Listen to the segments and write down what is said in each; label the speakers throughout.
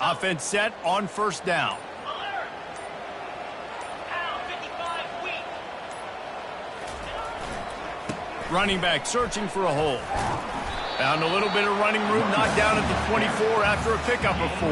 Speaker 1: Offense set on first down. Running back searching for a hole. Found a little bit of running room, knocked down at the 24 after a pickup of 4.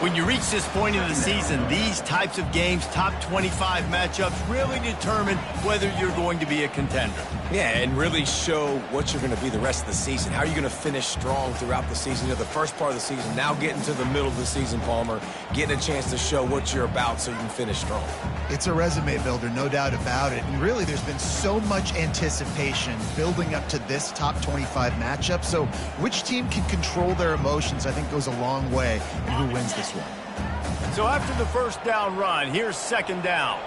Speaker 1: When you reach this point in the season, these types of games, top 25 matchups, really determine whether you're going to be a contender.
Speaker 2: Yeah, and really show what you're going to be the rest of the season. How are you going to finish strong throughout the season? You know, the first part of the season, now getting to the middle of the season, Palmer, getting a chance to show what you're about so you can finish strong.
Speaker 3: It's a resume builder, no doubt about it. And really, there's been so much anticipation building up to this top 25 matchup. So which team can control their emotions, I think, goes a long way in who wins this one.
Speaker 1: So after the first down run, here's second down.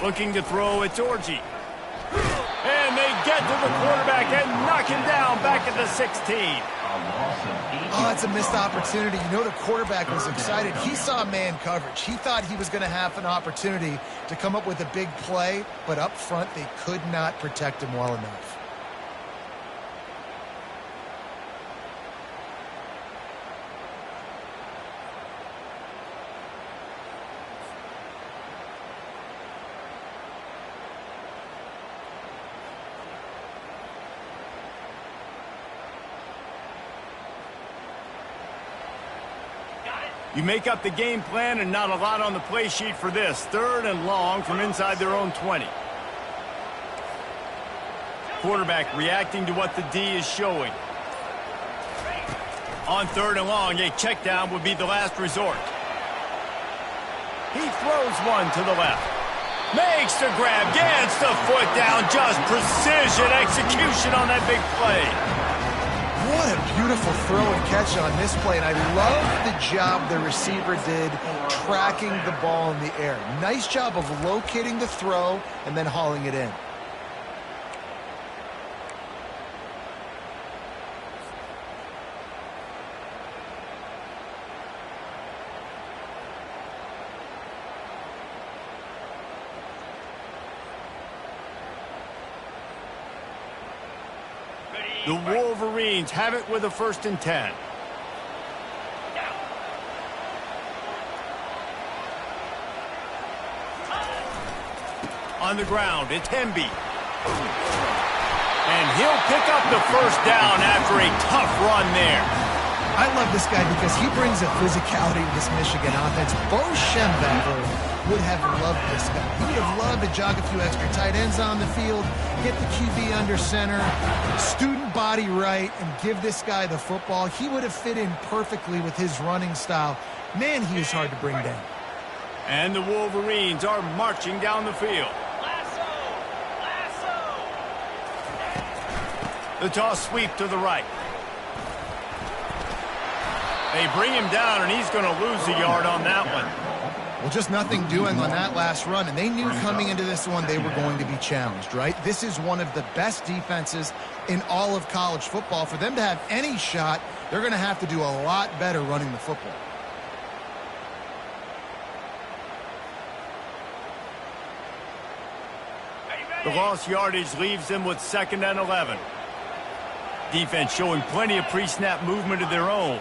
Speaker 1: Looking to throw, it's Orji. And they get to the quarterback and knock him down back at the 16.
Speaker 3: Oh, it's a missed opportunity. You know, the quarterback was excited. He saw man coverage. He thought he was going to have an opportunity to come up with a big play, but up front they could not protect him well enough.
Speaker 1: You make up the game plan and not a lot on the play sheet for this. Third and long from inside their own 20. Quarterback reacting to what the D is showing. On third and long, a check down would be the last resort. He throws one to the left. Makes the grab, gets the foot down, just precision execution on that big play.
Speaker 3: What a beautiful throw and catch on this play, and I love the job the receiver did tracking the ball in the air. Nice job of locating the throw and then hauling it in.
Speaker 1: The Wolverines have it with a 1st and 10. On the ground, it's Hemby. And he'll pick up the first down after a tough run there.
Speaker 3: I love this guy because he brings a physicality to this Michigan offense. Bo Schembechler would have loved this guy. He would have loved to jog a few extra tight ends on the field, get the QB under center, student body right, and give this guy the football. He would have fit in perfectly with his running style. Man, he is hard to bring down.
Speaker 1: And the Wolverines are marching down the field. The toss sweep to the right. They bring him down, and he's going to lose a yard on that one.
Speaker 3: Well, just nothing doing on that last run, and they knew coming into this one they were going to be challenged, right? This is one of the best defenses in all of college football. For them to have any shot, they're going to have to do a lot better running the football.
Speaker 1: The lost yardage leaves them with 2nd and 11. Defense showing plenty of pre-snap movement of their own.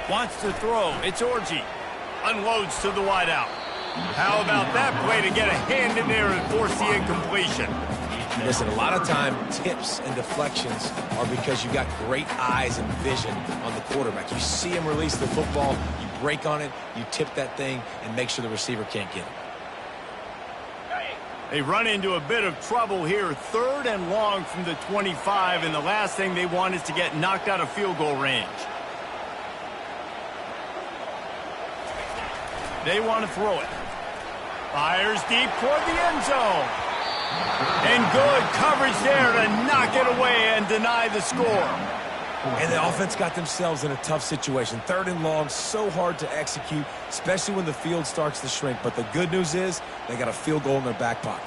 Speaker 1: Wants to throw. It's Orji. Unloads to the wideout. How about that play to get a hand in there and force the incompletion?
Speaker 2: Listen, a lot of time, tips and deflections are because you got great eyes and vision on the quarterback. You see him release the football, you break on it, you tip that thing, and make sure the receiver can't get it.
Speaker 1: They run into a bit of trouble here. 3rd and long from the 25, and the last thing they want is to get knocked out of field goal range. They want to throw it. Fires deep toward the end zone. And good coverage there to knock it away and deny the score.
Speaker 2: And the offense got themselves in a tough situation. 3rd and long, so hard to execute, especially when the field starts to shrink. But the good news is they got a field goal in their back pocket.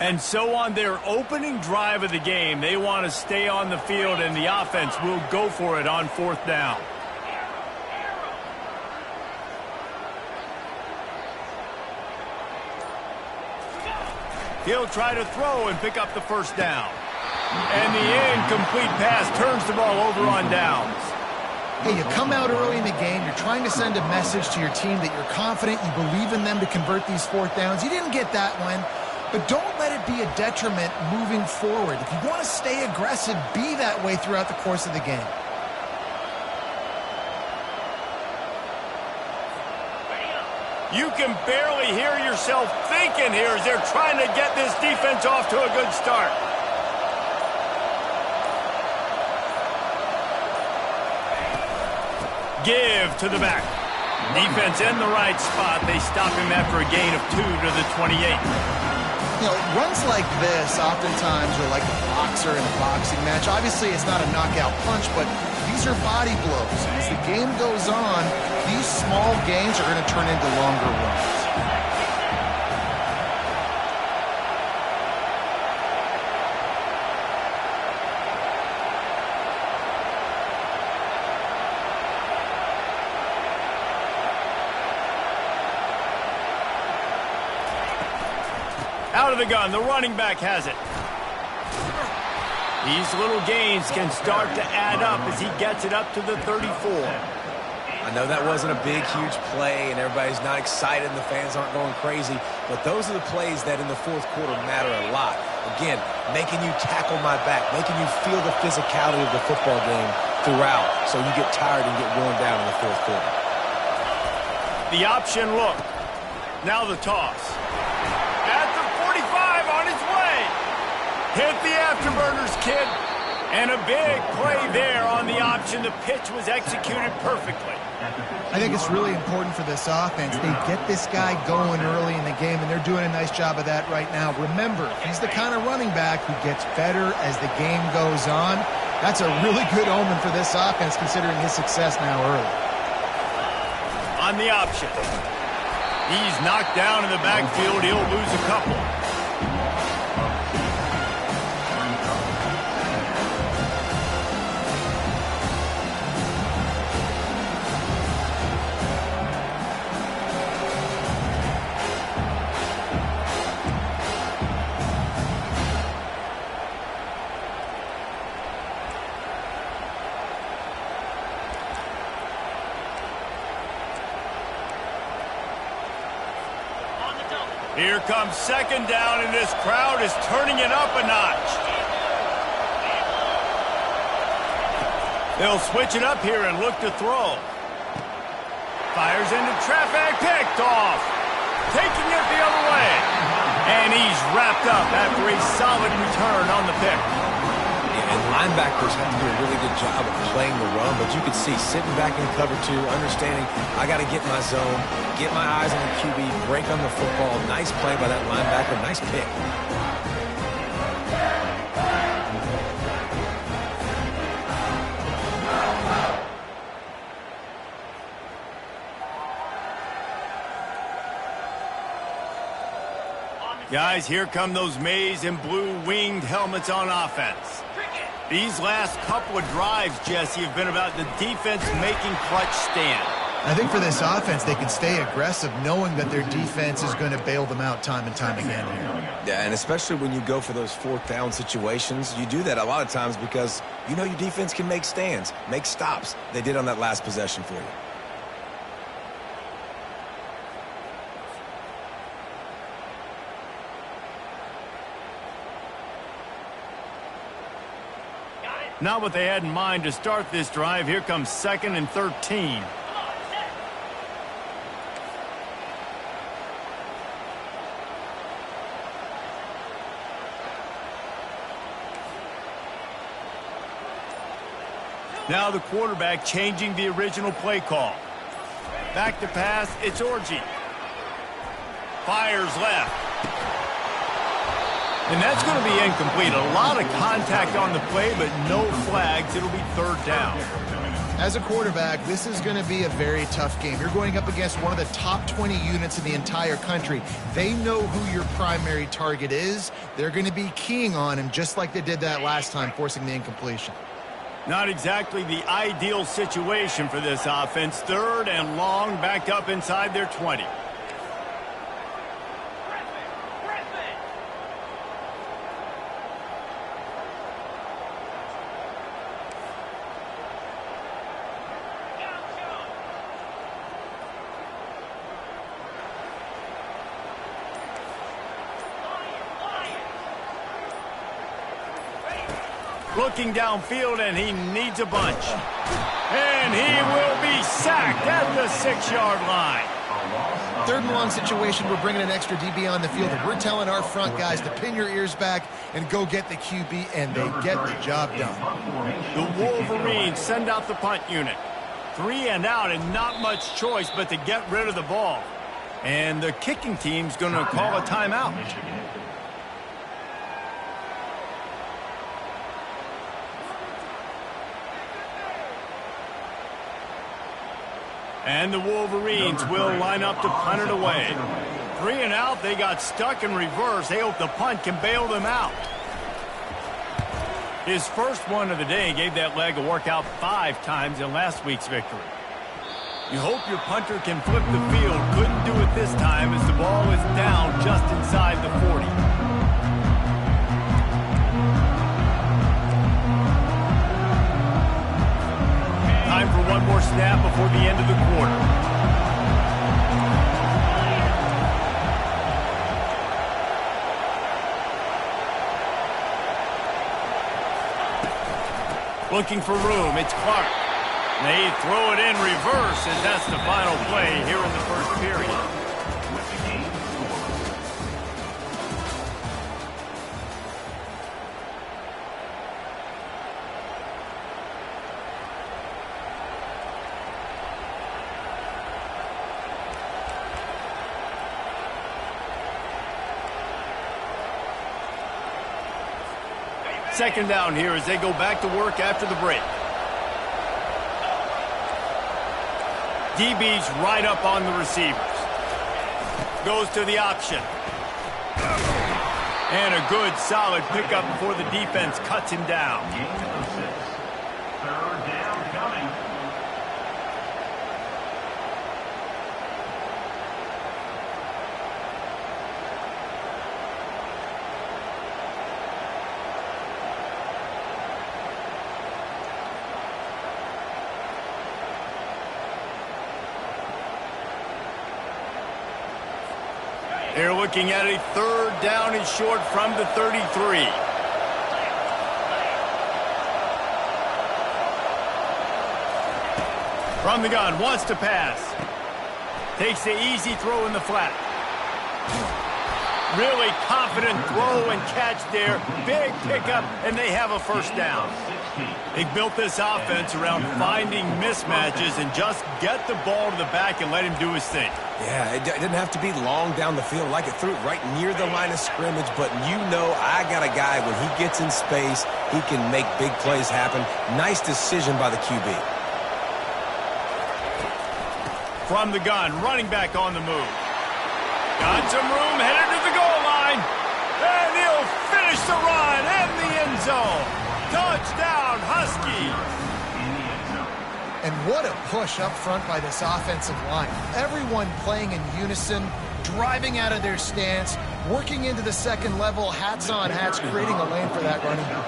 Speaker 1: And so on their opening drive of the game, they want to stay on the field, and the offense will go for it on 4th down. He'll try to throw and pick up the 1st down. And the incomplete pass turns the ball over on downs.
Speaker 3: Hey, you come out early in the game, you're trying to send a message to your team that you're confident, you believe in them to convert these 4th downs. You didn't get that one, but don't let it be a detriment moving forward. If you want to stay aggressive, be that way throughout the course of the game.
Speaker 1: You can barely hear yourself thinking here as they're trying to get this defense off to a good start. Give to the back. Defense in the right spot. They stop him after a gain of 2 to the 28.
Speaker 3: You know, runs like this oftentimes are like a boxer in a boxing match. Obviously, it's not a knockout punch, but these are body blows. As the game goes on, these small gains are going to turn into longer runs.
Speaker 1: Out of the gun, the running back has it. These little gains can start to add up as he gets it up to the 34.
Speaker 2: I know that wasn't a big, huge play, and everybody's not excited, and the fans aren't going crazy, but those are the plays that in the 4th quarter matter a lot. Again, making you tackle my back, making you feel the physicality of the football game throughout, so you get tired and get worn down in the 4th quarter.
Speaker 1: The option look. Now the toss. At the 45 on his way. Hit the afterburners, kid. And a big play there on the option. The pitch was executed perfectly.
Speaker 3: I think it's really important for this offense. They get this guy going early in the game, and they're doing a nice job of that right now. Remember, he's the kind of running back who gets better as the game goes on. That's a really good omen for this offense, considering his success now early.
Speaker 1: On the option. He's knocked down in the backfield. He'll lose a couple. Here comes 2nd down, and this crowd is turning it up a notch. They'll switch it up here and look to throw. Fires into traffic, picked off. Taking it the other way. And he's wrapped up after a solid return on the pick.
Speaker 2: And linebackers have to do a really good job of playing the run, but you can see sitting back in cover 2, understanding I got to get my zone, get my eyes on the QB, break on the football. Nice play by that linebacker. Nice pick.
Speaker 1: Guys, here come those maize and blue winged helmets on offense. These last couple of drives, Jesse, have been about the defense making clutch stand.
Speaker 3: I think for this offense, they can stay aggressive knowing that their defense is going to bail them out time and time again here.
Speaker 2: Yeah, and especially when you go for those 4th down situations, you do that a lot of times because you know your defense can make stands, make stops. They did on that last possession for you.
Speaker 1: Not what they had in mind to start this drive. Here comes 2nd and 13. Now the quarterback changing the original play call. Back to pass, it's Orji. Fires left. And that's going to be incomplete. A lot of contact on the play, but no flags. It'll be 3rd down.
Speaker 3: As a quarterback, this is going to be a very tough game. You're going up against one of the top 20 units in the entire country. They know who your primary target is. They're going to be keying on him just like they did that last time, forcing the incompletion.
Speaker 1: Not exactly the ideal situation for this offense. 3rd and long, backed up inside their 20. Looking downfield, and he needs a bunch. And he will be sacked at the 6-yard line.
Speaker 3: 3rd and long situation, we're bringing an extra DB on the field, and we're telling our front guys to pin your ears back and go get the QB, and they get the job done.
Speaker 1: The Wolverines send out the punt unit. 3 and out, and not much choice but to get rid of the ball. And the kicking team's going to call a timeout. And the Wolverines will line up to punt it away. 3 and out, they got stuck in reverse. They hope the punt can bail them out. His first one of the day gave that leg a workout 5 times in last week's victory. You hope your punter can flip the field. Couldn't do it this time as the ball is down just inside the 40. Time for one more snap before the end of the quarter. Looking for room, it's Clark. They throw it in reverse, and that's the final play here in the first period. Second down here as they go back to work after the break. DB's right up on the receivers. Goes to the option. And a good, solid pickup before the defense cuts him down.
Speaker 4: Third down coming.
Speaker 1: They're looking at a 3rd down and short from the 33. From the gun, wants to pass. Takes the easy throw in the flat. Really confident throw and catch there. Big pickup, and they have a first down. They built this offense around finding mismatches and just get the ball to the back and let him do his thing.
Speaker 2: Yeah, it didn't have to be long down the field. Like it threw it right near the line of scrimmage, but you know I got a guy, when he gets in space, he can make big plays happen. Nice decision by the QB.
Speaker 1: From the gun, running back on the move. Got some room, headed to the goal line. And he'll finish the run in the end zone. Touchdown, Husky.
Speaker 3: And what a push up front by this offensive line. Everyone playing in unison, driving out of their stance, working into the second level, hats on hats, creating a lane for that running back.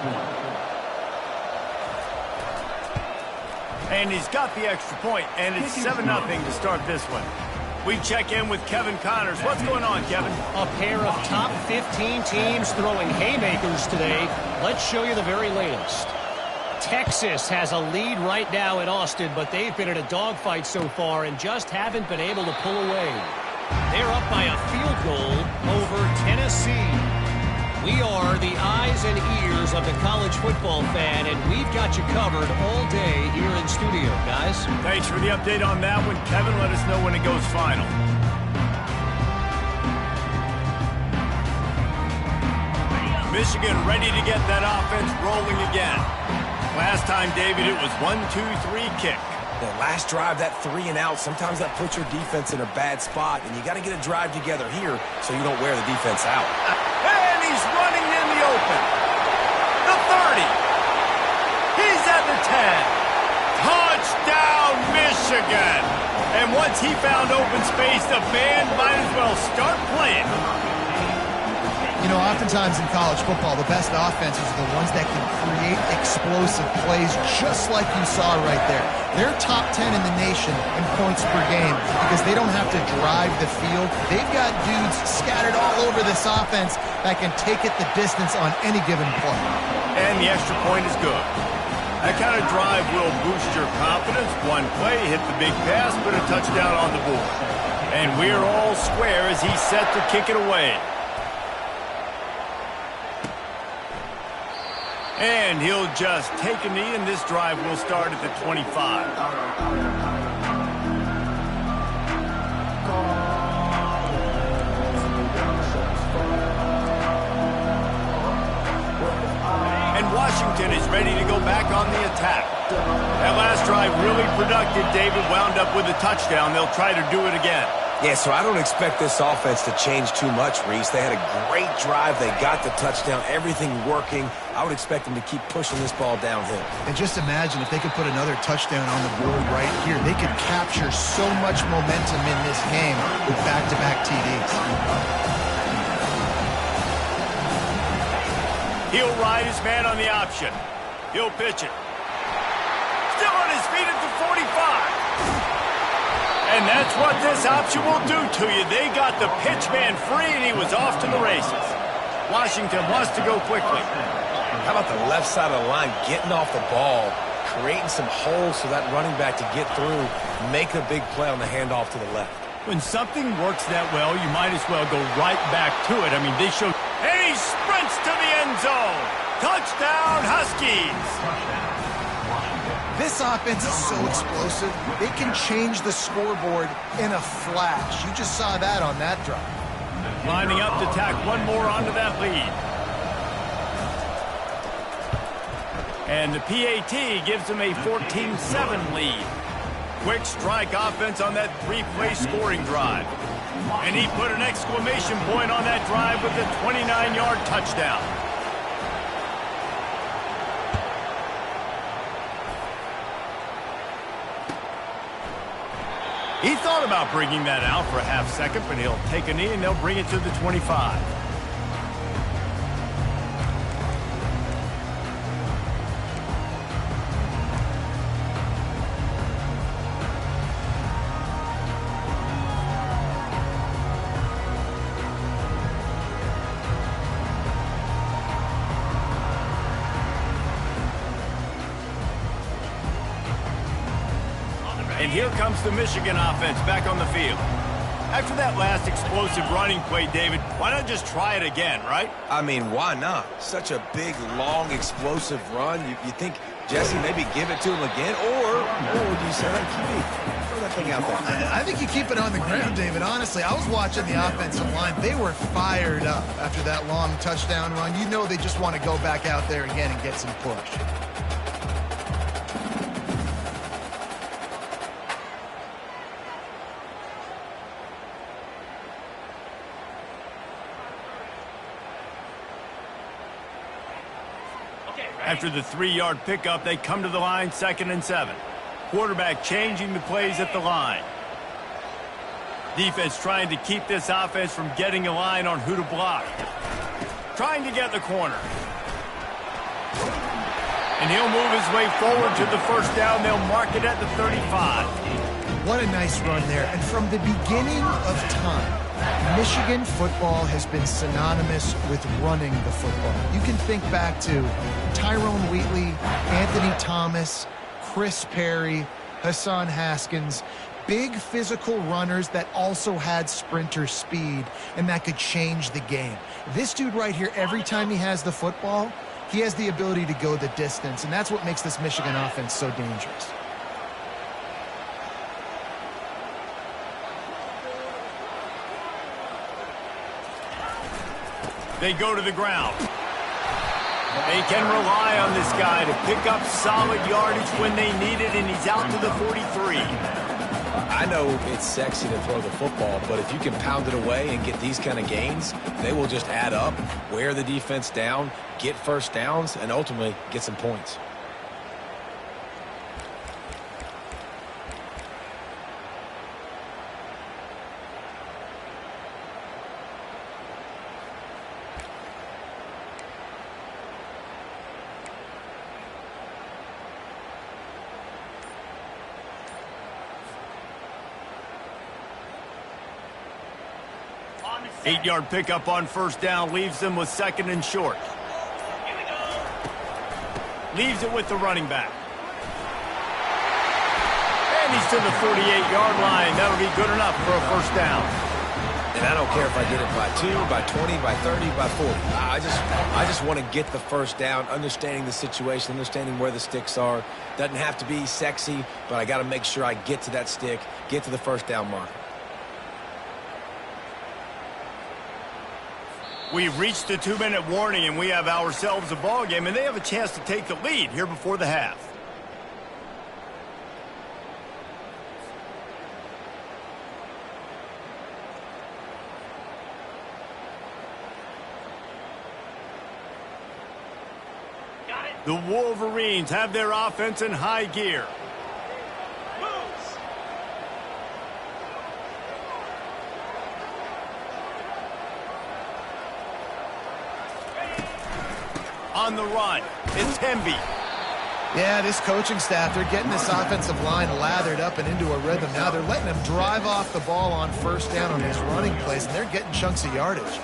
Speaker 1: And he's got the extra point, and it's 7-0 to start this one. We check in with Kevin Connors. What's going on, Kevin?
Speaker 5: A pair of top 15 teams throwing haymakers today. Let's show you the very latest. Texas has a lead right now in Austin, but they've been in a dogfight so far and just haven't been able to pull away. They're up by a field goal over Tennessee. We are the eyes and ears of the college football fan, and we've got you covered all day here in studio, guys.
Speaker 1: Thanks for the update on that one, Kevin. Let us know when it goes final. Michigan ready to get that offense rolling again. Last time, David, it was 1-2-3 kick.
Speaker 2: The last drive, that 3 and out, sometimes that puts your defense in a bad spot, and you got to get a drive together here so you don't wear the defense out.
Speaker 1: And he's running in the open. The 30. He's at the 10. Touchdown, Michigan. And once he found open space, the band might as well start playing.
Speaker 3: You know, oftentimes in college football, the best offenses are the ones that can create explosive plays just like you saw right there. They're top 10 in the nation in points per game because they don't have to drive the field. They've got dudes scattered all over this offense that can take it the distance on any given play.
Speaker 1: And the extra point is good. That kind of drive will boost your confidence. One play, hit the big pass, put a touchdown on the board. And we're all square as he's set to kick it away. And he'll just take a knee, and this drive will start at the 25. And Washington is ready to go back on the attack. That last drive really productive. David wound up with a touchdown. They'll try to do it again.
Speaker 2: Yeah, so I don't expect this offense to change too much, Reese. They had a great drive. They got the touchdown, everything working. I would expect them to keep pushing this ball downhill.
Speaker 3: And just imagine if they could put another touchdown on the board right here. They could capture so much momentum in this game with back-to-back TDs.
Speaker 1: He'll ride his man on the option. He'll pitch it. Still on his feet at the 45. And that's what this option will do to you. They got the pitch man free, and he was off to the races. Washington wants to go quickly.
Speaker 2: How about the left side of the line getting off the ball, creating some holes for that running back to get through, make a big play on the handoff to the left.
Speaker 1: When something works that well, you might as well go right back to it. I mean, they showed... And he sprints to the end zone. Touchdown, Huskies.
Speaker 3: This offense is so explosive, they can change the scoreboard in a flash. You just saw that on that drive.
Speaker 1: Lining up to tack one more onto that lead. And the PAT gives them a 14-7 lead. Quick strike offense on that 3-play scoring drive. And he put an exclamation point on that drive with a 29-yard touchdown. He thought about bringing that out for a half second, but he'll take a knee and they'll bring it to the 25. And here comes the Michigan offense back on the field. After that last explosive running play, David, why not just try it again, right?
Speaker 2: I mean, why not? Such a big, long, explosive run. You think, Jesse, maybe give it to him again? Or would you say, hey, QB, throw that thing out there?
Speaker 3: I think you keep it on the ground, David. Honestly, I was watching the offensive line. They were fired up after that long touchdown run. You know they just want to go back out there again and get some push.
Speaker 1: After the 3-yard pickup, they come to the line, 2nd and 7. Quarterback changing the plays at the line. Defense trying to keep this offense from getting a line on who to block. Trying to get the corner. And he'll move his way forward to the first down. They'll mark it at the 35.
Speaker 3: What a nice run there. And from the beginning of time, Michigan football has been synonymous with running the football. You can think back to Tyrone Wheatley, Anthony Thomas, Chris Perry, Hassan Haskins, big physical runners that also had sprinter speed and that could change the game. This dude right here, every time he has the football, he has the ability to go the distance, and that's what makes this Michigan offense so dangerous.
Speaker 1: They go to the ground. They can rely on this guy to pick up solid yardage when they need it, and he's out to the 43.
Speaker 2: I know it's sexy to throw the football, but if you can pound it away and get these kind of gains, they will just add up, wear the defense down, get first downs, and ultimately get some points.
Speaker 1: Eight-yard pickup on first down leaves them with second and short. Leaves it with the running back. And he's to the 48-yard line. That'll be good enough for a first down.
Speaker 2: And I don't care if I get it by 2, by 20, by 30, by 40. I just want to get the first down, understanding the situation, understanding where the sticks are. Doesn't have to be sexy, but I got to make sure I get to that stick, get to the first down marker.
Speaker 1: We've reached the 2-minute warning, and we have ourselves a ball game, and they have a chance to take the lead here before the half. The Wolverines have their offense in high gear. On the run, it's Temby.
Speaker 3: Yeah, this coaching staff, they're getting this offensive line lathered up and into a rhythm. Now they're letting them drive off the ball on first down on these running plays, and they're getting chunks of yardage.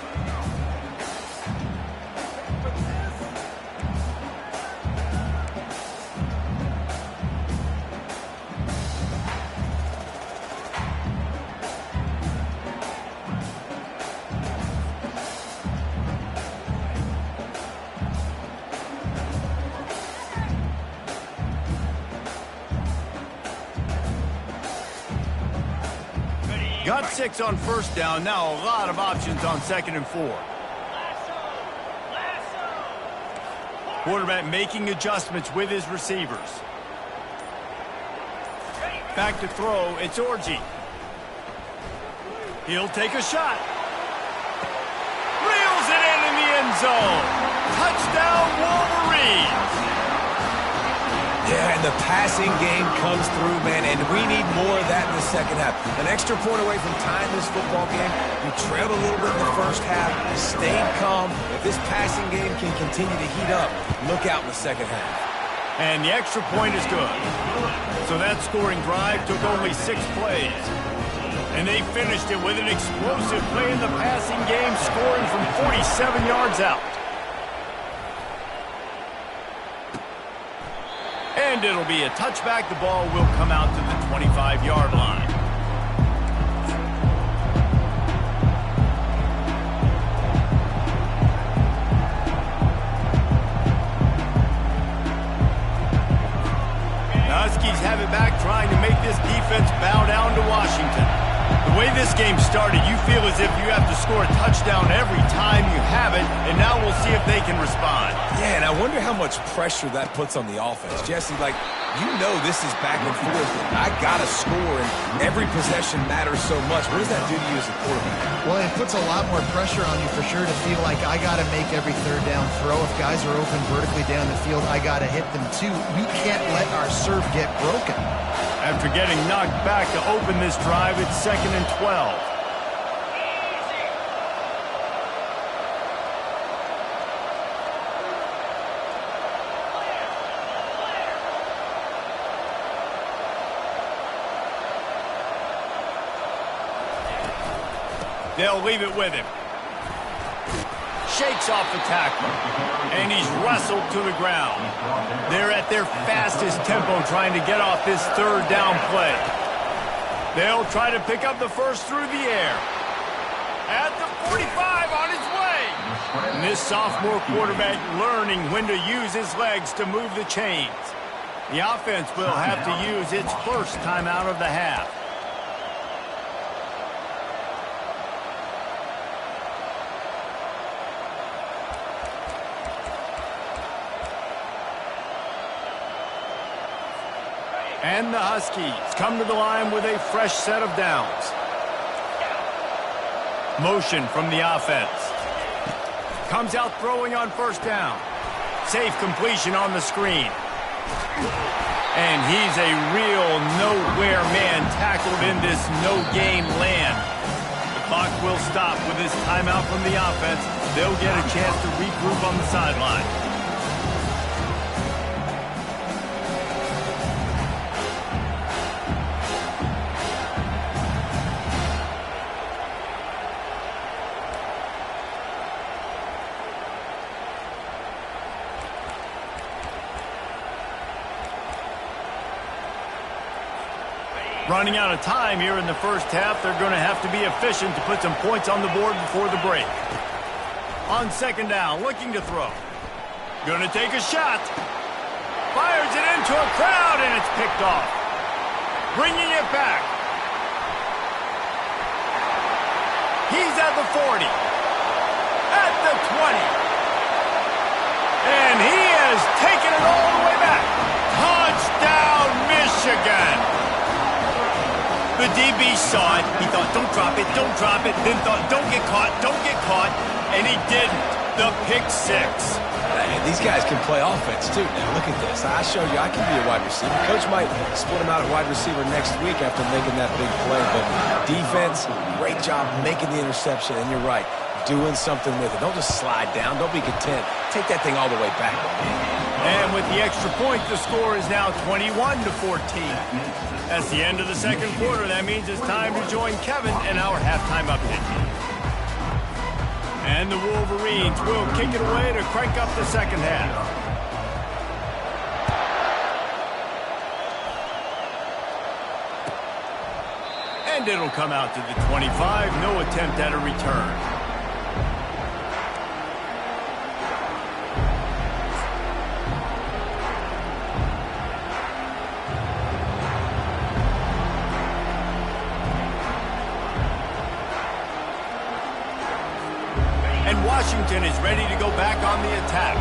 Speaker 1: Got 6 on first down. Now a lot of options on 2nd and 4. Quarterback making adjustments with his receivers. Back to throw. It's Orji. He'll take a shot. Reels it in the end zone. Touchdown, Wolverines.
Speaker 2: Yeah, and the passing game comes through, man, and we need more of that in the second half. An extra point away from tying this football game. You trailed a little bit in the first half, stayed calm. If this passing game can continue to heat up, look out in the second half.
Speaker 1: And the extra point is good. So that scoring drive took only 6 plays. And they finished it with an explosive play in the passing game, scoring from 47 yards out. And it'll be a touchback. The ball will come out to the 25-yard line. The Huskies have it back, trying to make this defense bow down to Washington. The way this game started, you feel as if you have to score a touchdown every time you have it, and now we'll see if they can respond.
Speaker 2: Yeah, and I wonder how much pressure that puts on the offense. Jesse, like, you know this is back and forth. I got to score, and every possession matters so much. What does that do to you as a quarterback?
Speaker 3: Well, it puts a lot more pressure on you for sure to feel like I got to make every third down throw. If guys are open vertically down the field, I got to hit them too. We can't let our serve get broken.
Speaker 1: After getting knocked back to open this drive, it's 2nd and 12. They'll leave it with him. Shakes off the tackle. And he's wrestled to the ground. They're at their fastest tempo trying to get off this third down play. They'll try to pick up the first through the air. At the 45 on his way. And this sophomore quarterback learning when to use his legs to move the chains. The offense will have to use its first timeout of the half. And the Huskies come to the line with a fresh set of downs. Motion from the offense. Comes out throwing on first down. Safe completion on the screen. And he's a real nowhere man tackled in this no-game land. The clock will stop with this timeout from the offense. They'll get a chance to regroup on the sideline. Running out of time here in the first half. They're going to have to be efficient to put some points on the board before the break. On second down, looking to throw. Going to take a shot. Fires it into a crowd, and it's picked off. Bringing it back. He's at the 40. At the 20. And he has taken it all the way back. Touchdown, Michigan. The DB saw it. He thought, don't drop it, don't drop it. Then thought, don't get caught, don't get caught. And he didn't. The pick six.
Speaker 2: Hey, these guys can play offense, too. Now, look at this. I showed you I can be a wide receiver. Coach might split him out at wide receiver next week after making that big play. But defense, great job making the interception. And you're right, doing something with it. Don't just slide down. Don't be content. Take that thing all the way back.
Speaker 1: And with the extra point, the score is now 21-14. That's the end of the second quarter. That means it's time to join Kevin in our halftime update. And the Wolverines will kick it away to crank up the second half. And it'll come out to the 25. No attempt at a return. Washington is ready to go back on the attack.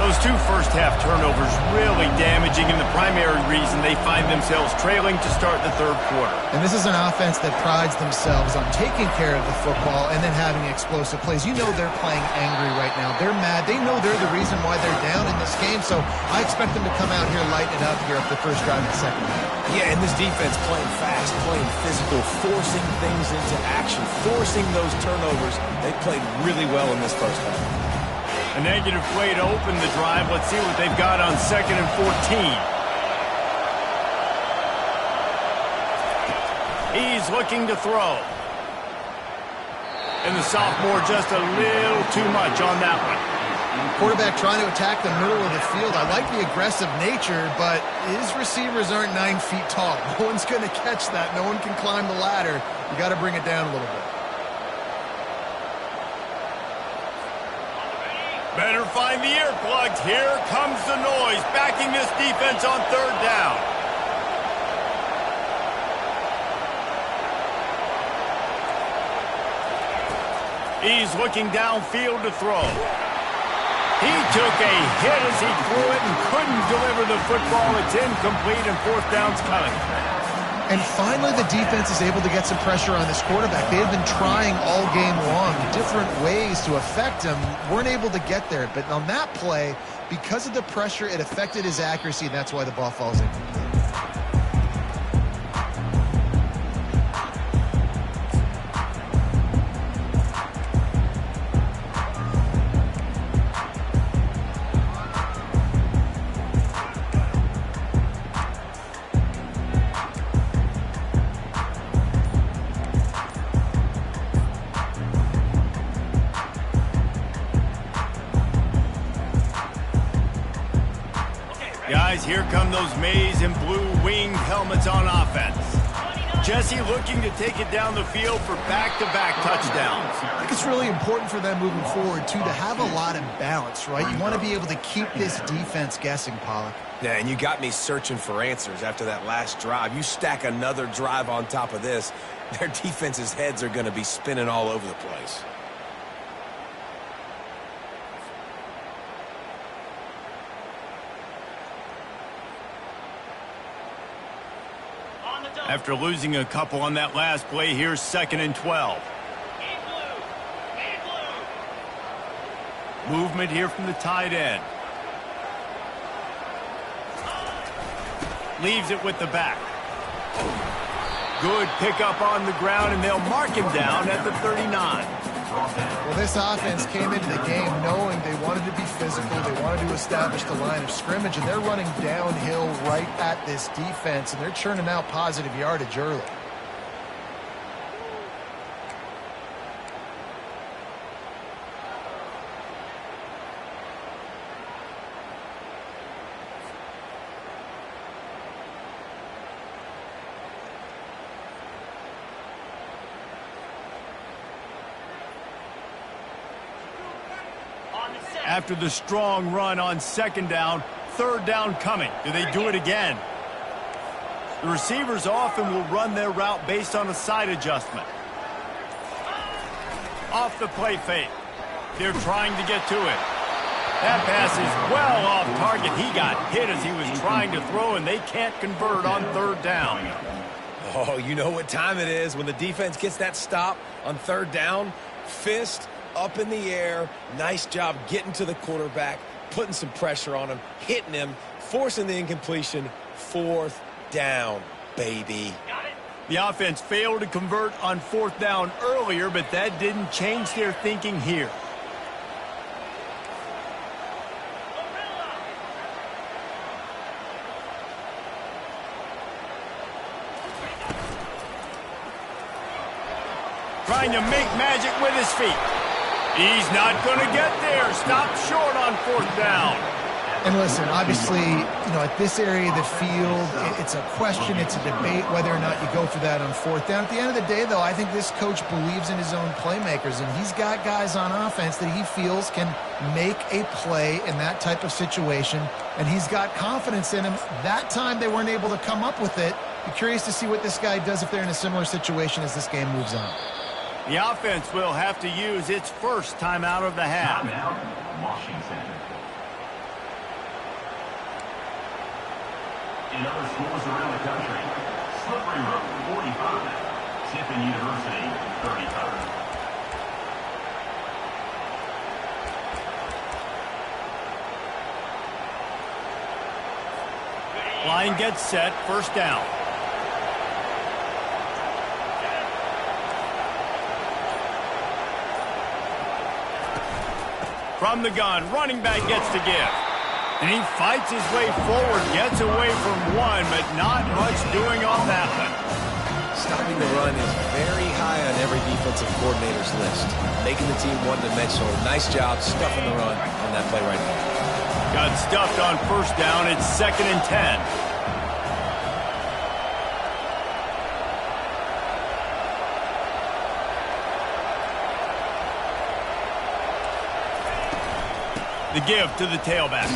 Speaker 1: Those two first-half turnovers really damaging, and the primary reason they find themselves trailing to start the third quarter.
Speaker 3: And this is an offense that prides themselves on taking care of the football and then having explosive plays. You know they're playing angry right now. They're mad. They know they're the reason why they're down in this game, so I expect them to come out here, lighten it up here at the first drive of the second half.
Speaker 2: Yeah, and this defense playing fast, playing physical, forcing things into action, forcing those turnovers. They played really well in this first half.
Speaker 1: A negative play to open the drive. Let's see what they've got on 2nd and 14. He's looking to throw. And the sophomore just a little too much on that one.
Speaker 3: Quarterback trying to attack the middle of the field. I like the aggressive nature, but his receivers aren't 9 feet tall. No one's going to catch that. No one can climb the ladder. You got to bring it down a little bit.
Speaker 1: Better find the earplugs. Here comes the noise, backing this defense on third down. He's looking downfield to throw. He took a hit as he threw it and couldn't deliver the football. It's incomplete, and fourth down's coming.
Speaker 3: And finally, the defense is able to get some pressure on this quarterback. They have been trying all game long different ways to affect him. Weren't able to get there. But on that play, because of the pressure, it affected his accuracy, and that's why the ball falls incomplete.
Speaker 1: Guys, here come those maize and blue winged helmets on offense. Jesse looking to take it down the field for back-to-back touchdowns.
Speaker 3: I think it's really important for them moving forward, too, to have a lot of balance, right? You want to be able to keep this defense guessing, Pollock.
Speaker 2: Yeah, and you got me searching for answers after that last drive. You stack another drive on top of this, their defense's heads are going to be spinning all over the place.
Speaker 1: After losing a couple on that last play, here's 2nd and 12. Movement here from the tight end. Leaves it with the back. Good pickup on the ground, and they'll mark him down at the 39.
Speaker 3: Well, this offense came into the game knowing they wanted to be physical. They wanted to establish the line of scrimmage, and they're running downhill right at this defense, and they're churning out positive yardage early.
Speaker 1: After the strong run on 2nd down, 3rd down coming. Do they do it again? The receivers often will run their route based on a side adjustment. Off the play fake. They're trying to get to it. That pass is well off target. He got hit as he was trying to throw, and they can't convert on 3rd down.
Speaker 2: Oh, you know what time it is when the defense gets that stop on 3rd down. Fist up in the air. Nice job getting to the quarterback, putting some pressure on him, hitting him, forcing the incompletion. 4th down, baby.
Speaker 1: The offense failed to convert on 4th down earlier, but that didn't change their thinking here. Trying to make magic with his feet. He's not going to get there. Stopped short on 4th down.
Speaker 3: And listen, obviously, at this area of the field, it's a question, it's a debate whether or not you go for that on 4th down. At the end of the day, though, I think this coach believes in his own playmakers, and he's got guys on offense that he feels can make a play in that type of situation, and he's got confidence in him. That time they weren't able to come up with it. Be curious to see what this guy does if they're in a similar situation as this game moves on.
Speaker 1: The offense will have to use its first timeout of the half.
Speaker 4: Washington. In other schools around the country, Slippery Road, 45. Tiffin University, 33rd.
Speaker 1: Line gets set, 1st down. From the gun, running back gets to give. And he fights his way forward, gets away from one, but not much doing on that one.
Speaker 2: Stopping the run is very high on every defensive coordinator's list. Making the team one-dimensional. Nice job stuffing the run on that play right there.
Speaker 1: Got stuffed on 1st down. It's 2nd and 10. The give to the tailback.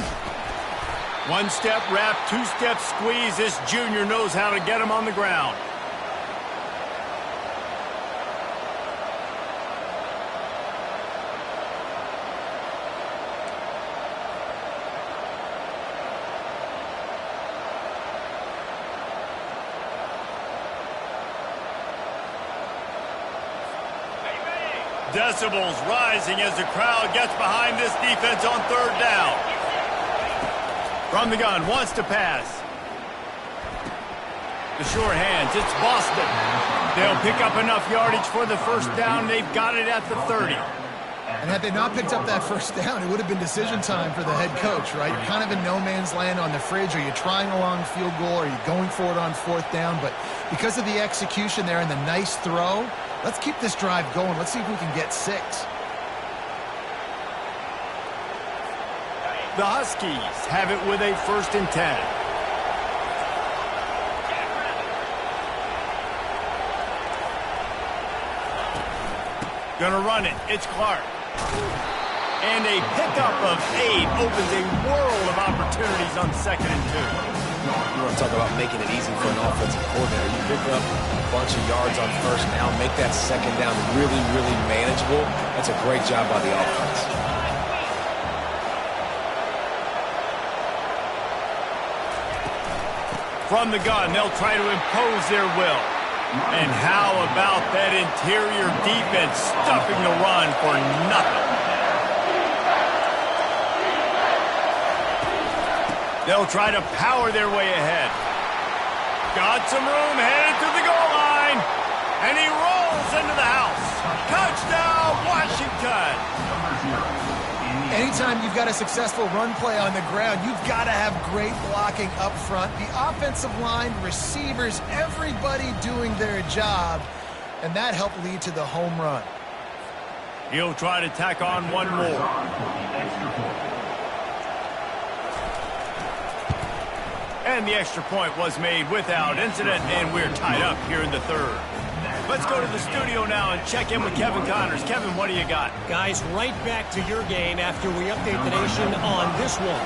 Speaker 1: 1-step wrap, 2-step squeeze. This junior knows how to get him on the ground. Decibels rising as the crowd gets behind this defense on 3rd down. From the gun, wants to pass. The short hands, it's Boston. They'll pick up enough yardage for the 1st down. They've got it at the 30.
Speaker 3: And had they not picked up that 1st down, it would have been decision time for the head coach, right? You're kind of in no man's land on the fridge. Are you trying a long field goal? Are you going for it on 4th down? But because of the execution there and the nice throw, let's keep this drive going. Let's see if we can get 6.
Speaker 1: The Huskies have it with a 1st and 10. Gonna run it. It's Clark. And a pickup of 8 opens a world of opportunities on 2nd and 2.
Speaker 2: You want to talk about making it easy for an offensive coordinator. You pick up a bunch of yards on 1st down, make that 2nd down really, really manageable. That's a great job by the offense.
Speaker 1: From the gun, they'll try to impose their will. And how about that interior defense stuffing the run for nothing? They'll try to power their way ahead. Got some room, headed to the goal line. And he rolls into the house. Touchdown, Washington.
Speaker 3: Anytime you've got a successful run play on the ground, you've got to have great blocking up front. The offensive line, receivers, everybody doing their job. And that helped lead to the home run.
Speaker 1: He'll try to tack on one more. And the extra point was made without incident, and we're tied up here in the third. Let's go to the studio now and check in with Kevin Connors. Kevin, what do you got?
Speaker 5: Guys, right back to your game after we update the nation on this one.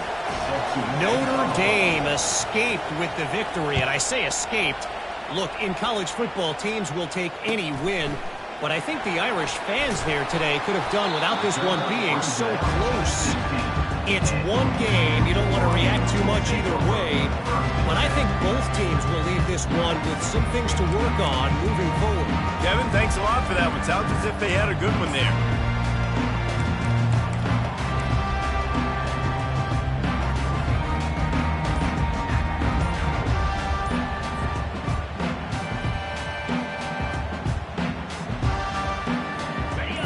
Speaker 5: Notre Dame escaped with the victory, and I say escaped. Look, in college football, teams will take any win, but I think the Irish fans there today could have done without this one being so close. It's one game. You don't want to react too much either way. But I think both teams will leave this one with some things to work on moving forward.
Speaker 1: Kevin, thanks a lot for that one. Sounds as if they had a good one there.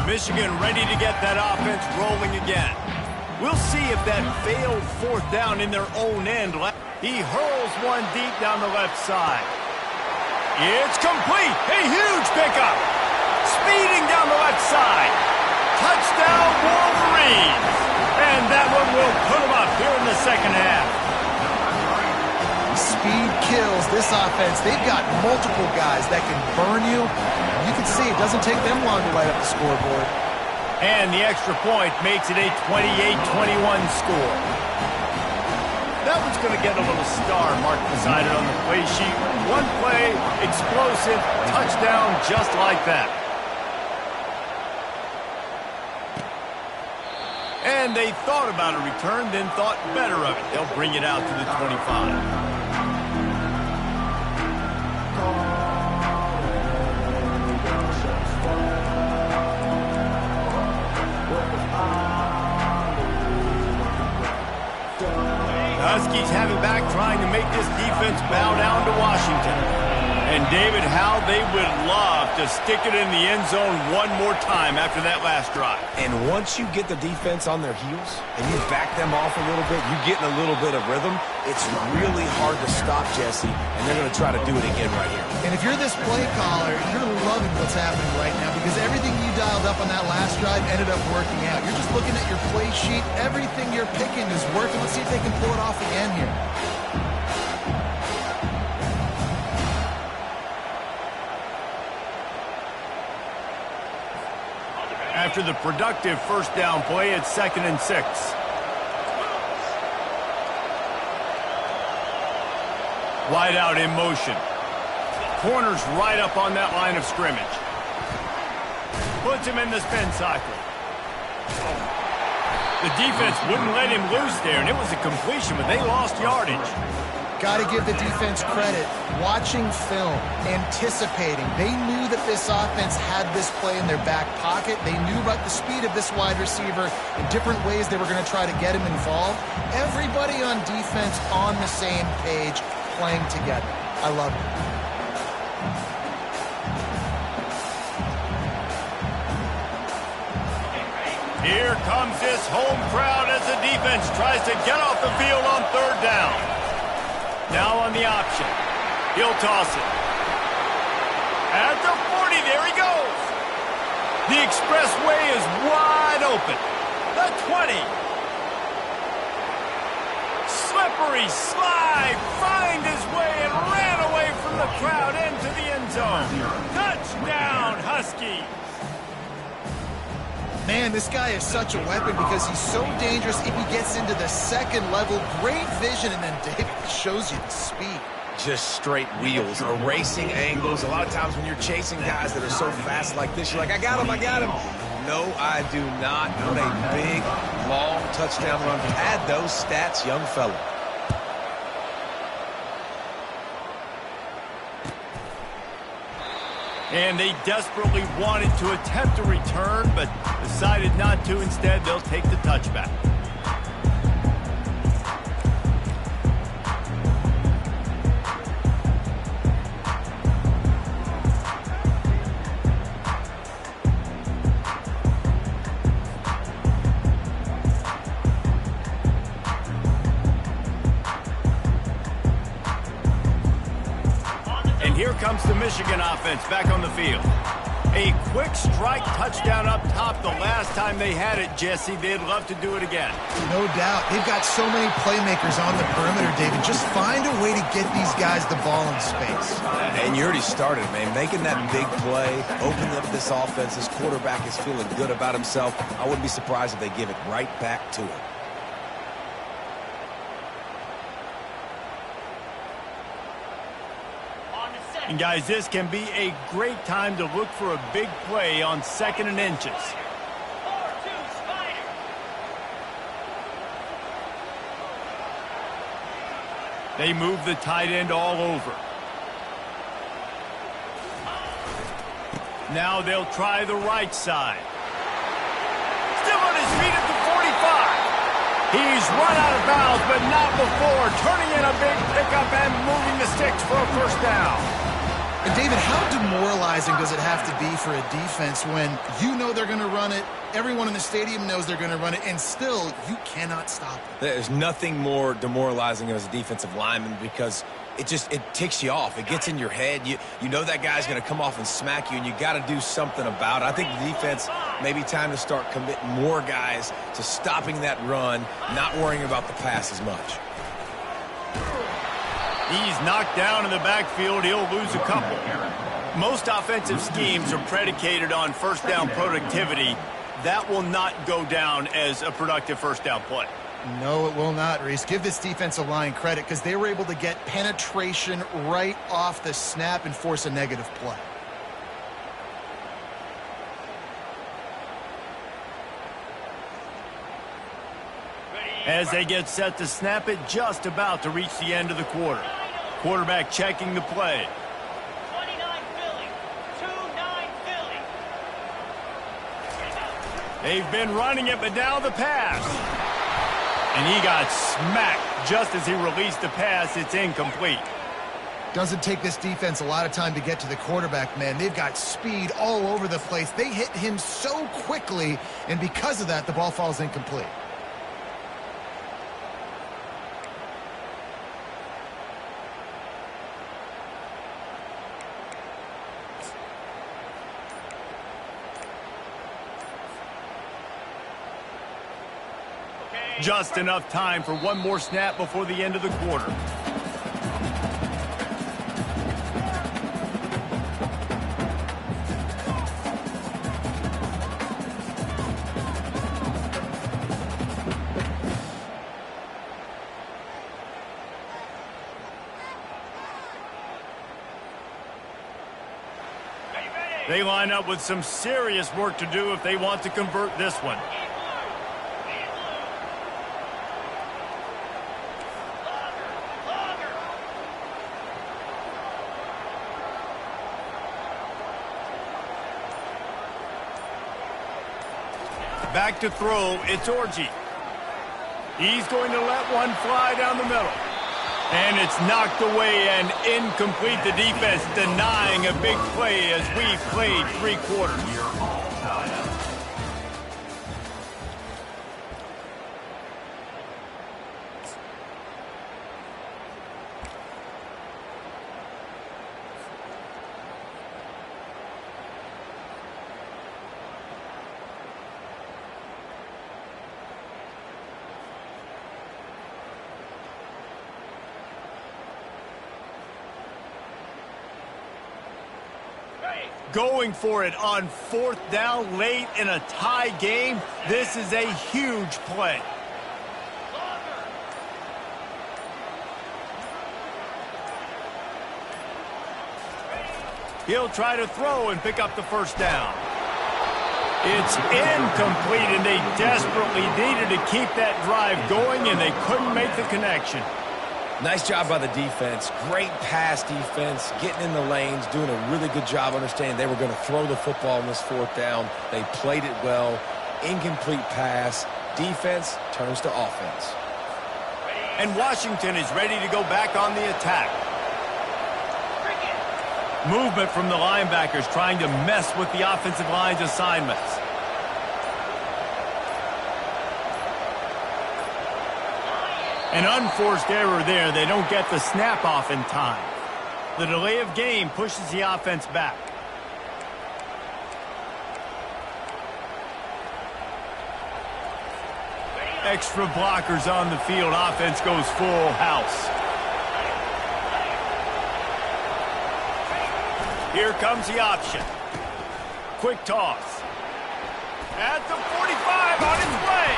Speaker 1: Michigan ready to get that offense rolling again. We'll see if that failed fourth down in their own end. He hurls one deep down the left side. It's complete. A huge pickup. Speeding down the left side. Touchdown, Wolverines. And that one will put them up here in the second half.
Speaker 3: Speed kills this offense. They've got multiple guys that can burn you. You can see it doesn't take them long to light up the scoreboard.
Speaker 1: And the extra point makes it a 28-21 score. That one's going to get a little star mark beside it on the play sheet. One play, explosive, touchdown just like that. And they thought about a return, then thought better of it. They'll bring it out to the 25. Huskies have it back, trying to make this defense bow down to Washington. And David, how they would love to stick it in the end zone one more time after that last drive.
Speaker 2: And once you get the defense on their heels and you back them off a little bit, you get in a little bit of rhythm, it's really hard to stop, Jesse, and they're going to try to do it again right here.
Speaker 3: And if you're this play caller, you're loving what's happening right now because everything you dialed up on that last drive ended up working out. You're just looking at your play sheet. Everything you're picking is working. Let's see if they can pull it off again here.
Speaker 1: After the productive first down play, it's 2nd and 6. Wide out in motion. Corners right up on that line of scrimmage. Puts him in the spin cycle. The defense wouldn't let him loose there, and it was a completion, but they lost yardage.
Speaker 3: Got to give the defense credit. Watching film, anticipating. They knew that this offense had this play in their back pocket. They knew about the speed of this wide receiver and different ways they were going to try to get him involved. Everybody on defense on the same page, playing together. I love it.
Speaker 1: Here comes this home crowd as the defense tries to get off the field on third down. Now on the option. He'll toss it. At the 40, there he goes. The expressway is wide open. The 20. Slippery slide, find his way and ran away from the crowd into the end zone. Touchdown, Husky.
Speaker 3: Man, this guy is such a weapon because he's so dangerous if he gets into the second level. Great vision, and then David shows you the speed.
Speaker 2: Just straight wheels, erasing angles. A lot of times when you're chasing guys that are so fast like this, you're like, I got him, I got him. No, I do not. What a big, long touchdown run. Pad those stats, young fella.
Speaker 1: And they desperately wanted to attempt a return, but decided not to. Instead, they'll take the touchback. And here comes the Michigan offense back on the field. A quick strike touchdown up top the last time they had it, Jesse. They'd love to do it again.
Speaker 3: No doubt. They've got so many playmakers on the perimeter, David. Just find a way to get these guys the ball in space.
Speaker 2: And you already started, man. Making that big play, opening up this offense. This quarterback is feeling good about himself. I wouldn't be surprised if they give it right back to him.
Speaker 1: And guys, this can be a great time to look for a big play on 2nd and inches. They move the tight end all over. Now they'll try the right side. Still on his feet at the 45. He's run out of bounds, but not before. Turning in a big pickup and moving the sticks for a first down.
Speaker 3: And David, how demoralizing does it have to be for a defense when you know they're going to run it, everyone in the stadium knows they're going to run it, and still you cannot stop it?
Speaker 2: There's nothing more demoralizing as a defensive lineman because it ticks you off. It gets in your head. You know that guy's going to come off and smack you, and you got to do something about it. I think the defense maybe time to start committing more guys to stopping that run, not worrying about the pass as much.
Speaker 1: He's knocked down in the backfield. He'll lose a couple. Most offensive schemes are predicated on first down productivity. That will not go down as a productive first down play.
Speaker 3: No, it will not, Reese. Give this defensive line credit because they were able to get penetration right off the snap and force a negative play.
Speaker 1: As they get set to snap it, just about to reach the end of the quarter. Quarterback checking the play.
Speaker 6: 29 Philly, 2-9 Philly.
Speaker 1: They've been running it, but now the pass. And he got smacked just as he released the pass. It's incomplete.
Speaker 3: Doesn't take this defense a lot of time to get to the quarterback, man. They've got speed all over the place. They hit him so quickly, and because of that, the ball falls incomplete.
Speaker 1: Just enough time for one more snap before the end of the quarter. They line up with some serious work to do if they want to convert this one. Back to throw, it's Orji. He's going to let one fly down the middle. And it's knocked away and incomplete. The defense denying a big play as we played 3 quarters. Going for it on 4th down late in a tie game. This is a huge play. He'll try to throw and pick up the first down. It's incomplete, and they desperately needed to keep that drive going, and they couldn't make the connection.
Speaker 2: Nice job by the defense. Great pass defense, getting in the lanes, doing a really good job understanding they were going to throw the football on this fourth down. They played it well. Incomplete pass. Defense turns to offense.
Speaker 1: And Washington is ready to go back on the attack. Movement from the linebackers trying to mess with the offensive line's assignments. An unforced error there. They don't get the snap off in time. The delay of game pushes the offense back. Extra blockers on the field. Offense goes full house. Here comes the option. Quick toss. At the 45 on his way.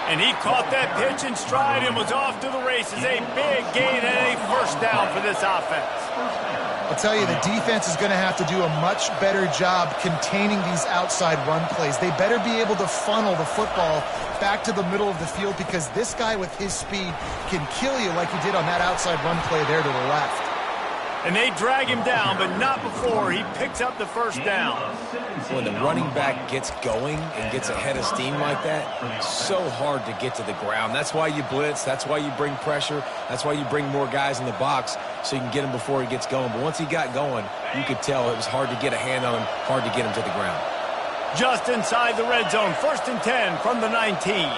Speaker 1: And he caught that pitch in stride and was off to the races. A big gain and a first down for this offense.
Speaker 3: I'll tell you, the defense is going to have to do a much better job containing these outside run plays. They better be able to funnel the football back to the middle of the field because this guy with his speed can kill you like he did on that outside run play there to the left.
Speaker 1: And they drag him down, but not before he picks up the first down.
Speaker 2: When the running back gets going and gets ahead of steam like that, it's so hard to get to the ground. That's why you blitz. That's why you bring pressure. That's why you bring more guys in the box so you can get him before he gets going. But once he got going, you could tell it was hard to get a hand on him, hard to get him to the ground.
Speaker 1: Just inside the red zone, 1st and 10 from the 19.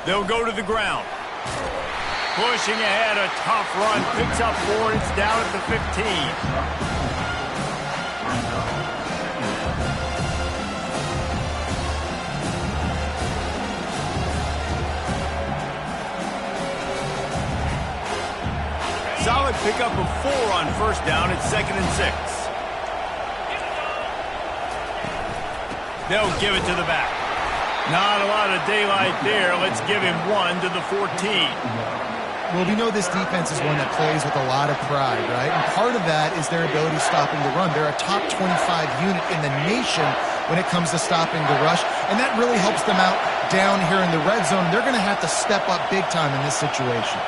Speaker 1: They'll go to the ground. Pushing ahead, a tough run. Picks up 4. It's down at the 15. Solid pickup of 4 on first down. It's 2nd and 6. They'll give it to the back. Not a lot of daylight there. Let's give him 1 to the 14.
Speaker 3: Well, we know this defense is one that plays with a lot of pride, right? And part of that is their ability stopping the run. They're a top 25 unit in the nation when it comes to stopping the rush, and that really helps them out down here in the red zone. They're going to have to step up big time in this situation.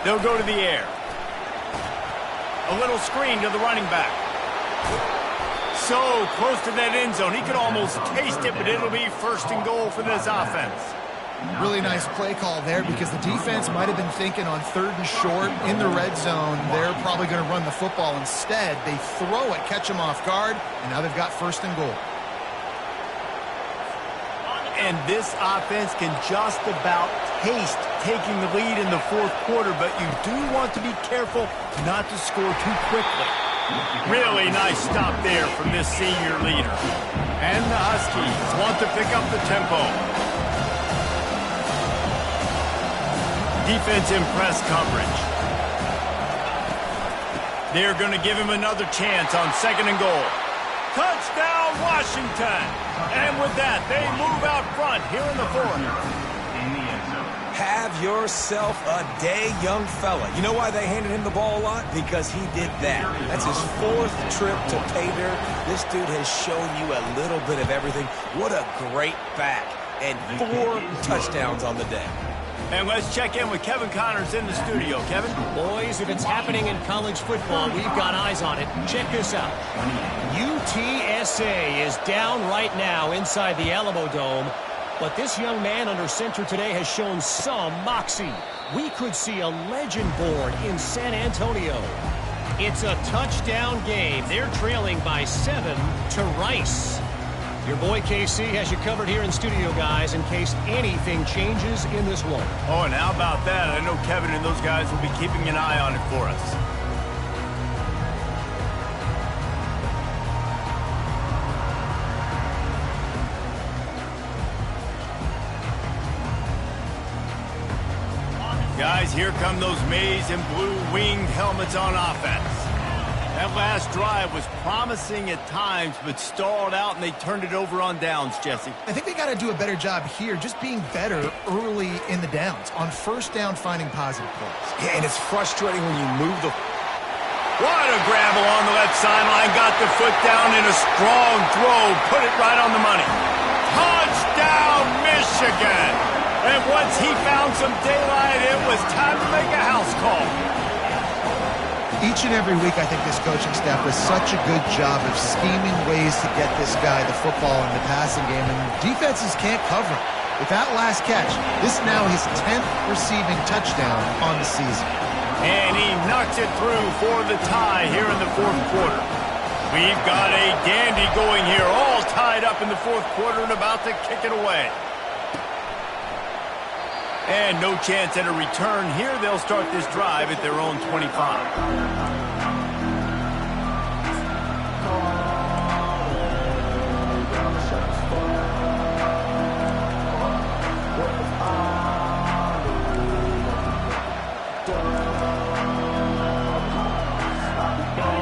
Speaker 1: They'll go to the air. A little screen to the running back. So close to that end zone. He could almost taste it, but it'll be 1st and goal for this offense.
Speaker 3: Really nice play call there because the defense might have been thinking on 3rd and short in the red zone. They're probably going to run the football. Instead, they throw it, catch them off guard, and now they've got 1st and goal.
Speaker 1: And this offense can just about taste taking the lead in the 4th quarter, but you do want to be careful not to score too quickly. Really nice stop there from this senior leader. And the Huskies want to pick up the tempo. Defense in press coverage. They're going to give him another chance on 2nd and goal. Touchdown, Washington! And with that, they move out front here in the 4th.
Speaker 2: Have yourself a day, young fella. You know why they handed him the ball a lot? Because he did that. That's his 4th trip to pay dirt. This dude has shown you a little bit of everything. What a great back. And 4 touchdowns on the day.
Speaker 1: And let's check in with Kevin Connors in the studio. Kevin?
Speaker 5: Boys, if it's happening in college football, we've got eyes on it. Check this out. UTSA is down right now inside the Alamo Dome, but this young man under center today has shown some moxie. We could see a legend born in San Antonio. It's a touchdown game. They're trailing by 7 to Rice. Your boy KC has you covered here in studio, guys, in case anything changes in this one.
Speaker 1: Oh, and how about that? I know Kevin and those guys will be keeping an eye on it for us. Guys, here come those maize and blue winged helmets on offense. That last drive was promising at times, but stalled out, and they turned it over on downs, Jesse.
Speaker 3: I think they got to do a better job here, just being better early in the downs, on first down finding positive plays.
Speaker 2: Yeah, and it's frustrating when you move the...
Speaker 1: What a grab along the left sideline, got the foot down in a strong throw, put it right on the money. Touchdown, Michigan! And once he found some daylight, it was time to make a house call.
Speaker 3: Each and every week, I think this coaching staff does such a good job of scheming ways to get this guy the football in the passing game, and defenses can't cover him. With that last catch, this is now his 10th receiving touchdown on the season.
Speaker 1: And he knocks it through for the tie here in the fourth quarter. We've got a dandy going here, all tied up in the fourth quarter and about to kick it away. And no chance at a return here. They'll start this drive at their own 25.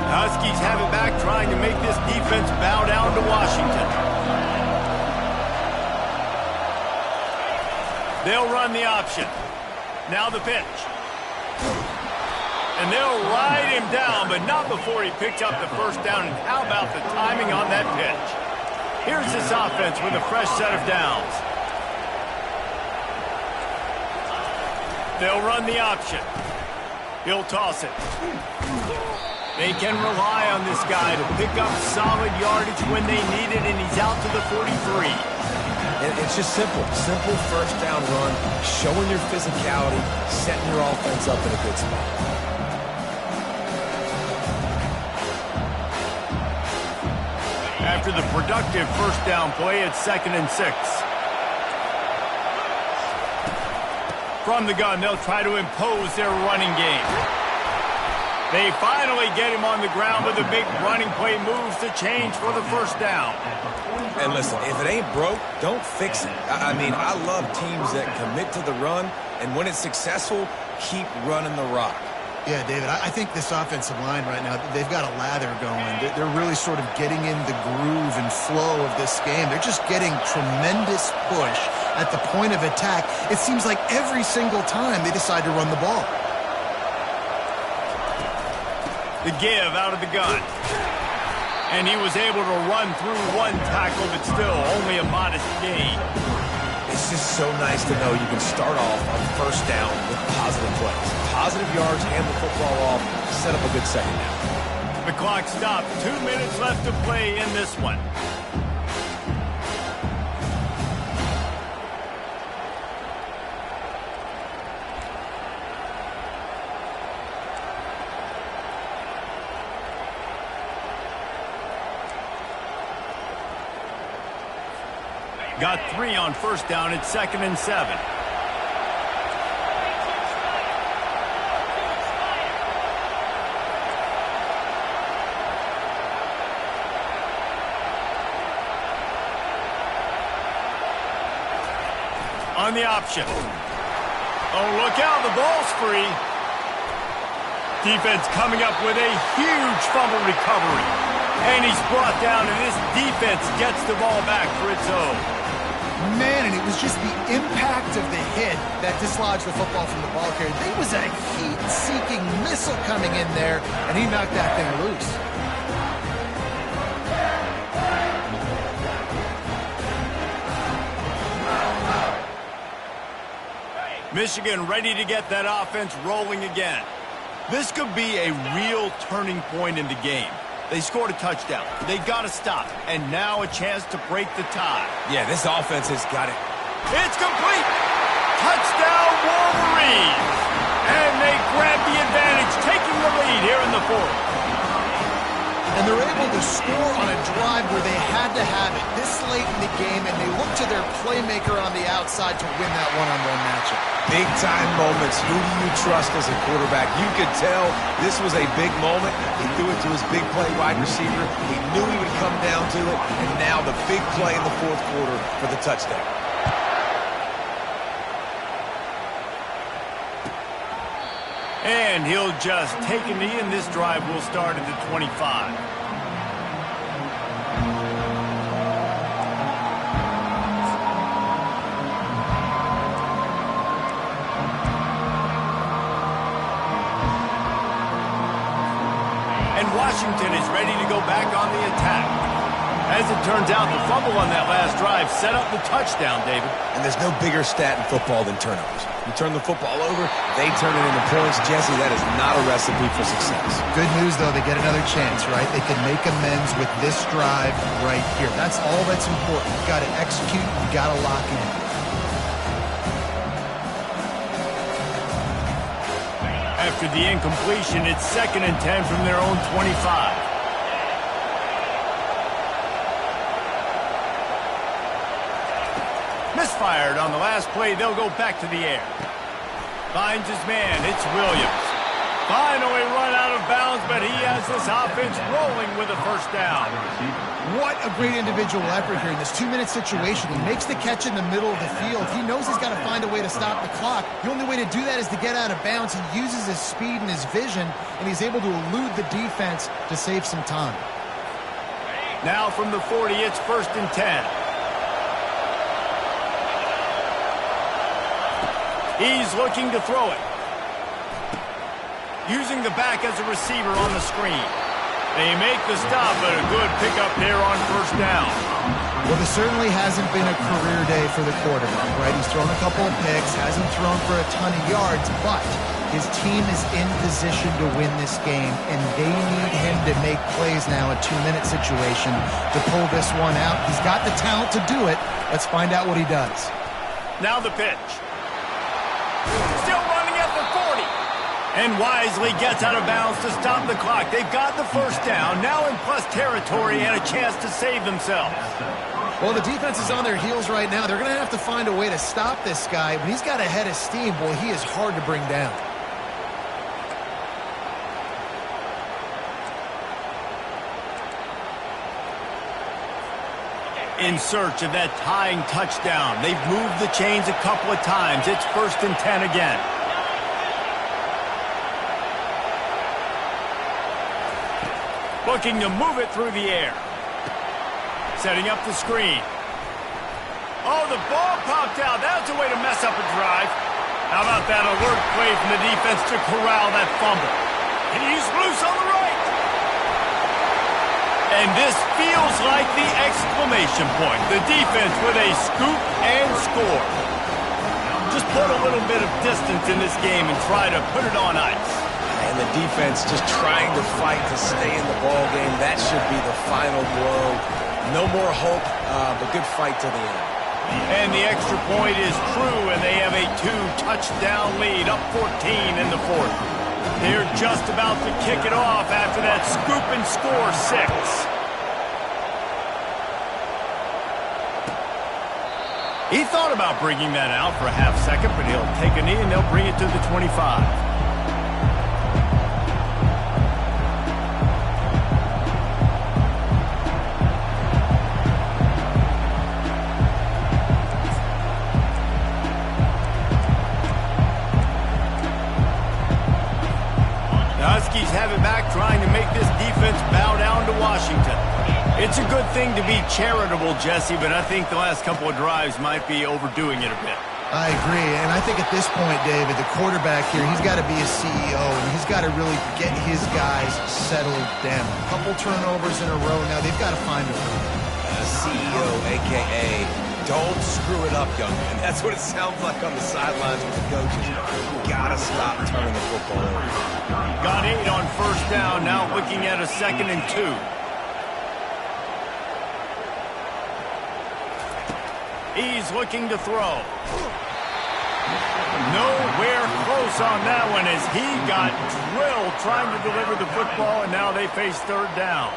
Speaker 1: Huskies have it back, trying to make this defense bow down to Washington. They'll run the option. Now the pitch. And they'll ride him down, but not before he picks up the first down. And how about the timing on that pitch? Here's this offense with a fresh set of downs. They'll run the option. He'll toss it. They can rely on this guy to pick up solid yardage when they need it, and he's out to the 43.
Speaker 2: It's just simple. Simple first down run, showing your physicality, setting your offense up in a good spot.
Speaker 1: After the productive first down play, it's 2nd and 6. From the gun, they'll try to impose their running game. They finally get him on the ground with a big running play, moves the change for the first down.
Speaker 2: And listen, if it ain't broke, don't fix it. I mean, I love teams that commit to the run, and when it's successful, keep running the rock.
Speaker 3: Yeah, David, I think this offensive line right now, they've got a lather going. They're really sort of getting in the groove and flow of this game. They're just getting tremendous push at the point of attack. It seems like every single time they decide to run the ball.
Speaker 1: The give out of the gun. And he was able to run through one tackle, but still only a modest gain.
Speaker 2: It's just so nice to know you can start off on first down with positive plays. Positive yards, hand the football off, set up a good second down.
Speaker 1: The clock stopped. 2 minutes left to play in this one. Got 3 on first down. It's 2nd and 7. On the option. Oh, look out. The ball's free. Defense coming up with a huge fumble recovery. And he's brought down, and this defense gets the ball back for its own.
Speaker 3: Man, and it was just the impact of the hit that dislodged the football from the ball carrier. There was a heat-seeking missile coming in there, and he knocked that thing loose.
Speaker 1: Michigan ready to get that offense rolling again. This could be a real turning point in the game. They scored a touchdown. They got to stop. And now a chance to break the tie.
Speaker 2: Yeah, this offense has got it.
Speaker 1: It's complete. Touchdown, Wolverines. And they grab the advantage, taking the lead here in the fourth.
Speaker 3: And they're able to score on a drive where they had to have it this late in the game, and they look to their playmaker on the outside to win that one-on-one matchup.
Speaker 2: Big-time moments. Who do you trust as a quarterback? You could tell this was a big moment. He threw it to his big play wide receiver. He knew he would come down to it, and now the big play in the fourth quarter for the touchdown.
Speaker 1: And he'll just take a knee, and this drive will start at the 25. And Washington is ready to go back on the attack. As it turns out, the fumble on that last drive set up the touchdown, David.
Speaker 2: And there's no bigger stat in football than turnovers. You turn the football over, they turn it into points. Jesse, that is not a recipe for success.
Speaker 3: Good news, though, they get another chance, right? They can make amends with this drive right here. That's all that's important. You've got to execute. You've got to lock in.
Speaker 1: After the incompletion, it's 2nd and 10 from their own 25. Misfired on the last play. They'll go back to the air. Finds his man. It's Williams. Finally run out of bounds, but he has this offense rolling with a first down.
Speaker 3: What a great individual effort here in this 2-minute situation. He makes the catch in the middle of the field. He knows he's got to find a way to stop the clock. The only way to do that is to get out of bounds. He uses his speed and his vision, and he's able to elude the defense to save some time.
Speaker 1: Now from the 40, it's 1st and 10. He's looking to throw it. Using the back as a receiver on the screen. They make the stop, but a good pickup there on first down.
Speaker 3: Well, this certainly hasn't been a career day for the quarterback, right? He's thrown a couple of picks, hasn't thrown for a ton of yards, but his team is in position to win this game, and they need him to make plays now, a 2-minute situation, to pull this one out. He's got the talent to do it. Let's find out what he does.
Speaker 1: Now the pitch. Still running at the 40. And wisely gets out of bounds to stop the clock. They've got the first down, now in plus territory and a chance to save themselves.
Speaker 3: Well, the defense is on their heels right now. They're going to have to find a way to stop this guy. When he's got a head of steam, boy, he is hard to bring down.
Speaker 1: In search of that tying touchdown. They've moved the chains a couple of times. It's 1st and 10 again. Looking to move it through the air. Setting up the screen. Oh, the ball popped out. That's a way to mess up a drive. How about that alert play from the defense to corral that fumble? And he's loose on the right. And this feels like the exclamation point. The defense with a scoop and score. Just put a little bit of distance in this game and try to put it on ice.
Speaker 2: And the defense just trying to fight to stay in the ball game. That should be the final blow. No more hope, but good fight to the end.
Speaker 1: And the extra point is true, and they have a 2-touchdown lead, up 14 in the 4th. They're just about to kick it off after that scoop and score 6. He thought about bringing that out for a half second, but he'll take a knee and they'll bring it to the 25. Huskies have it back, trying to make this defense bow down to Washington. It's a good thing to be charitable, Jesse, but I think the last couple of drives might be overdoing it a bit.
Speaker 3: I agree, and I think at this point, David, the quarterback here, he's got to be a CEO, and he's got to really get his guys settled down. A couple turnovers in a row now. They've got to find a room.
Speaker 2: CEO, a.k.a. don't screw it up, young man. That's what it sounds like on the sidelines with the coaches. You gotta stop turning the football over.
Speaker 1: Got 8 on first down, now looking at a 2nd and 2. He's looking to throw. Nowhere close on that one as he got drilled trying to deliver the football, and now they face 3rd down.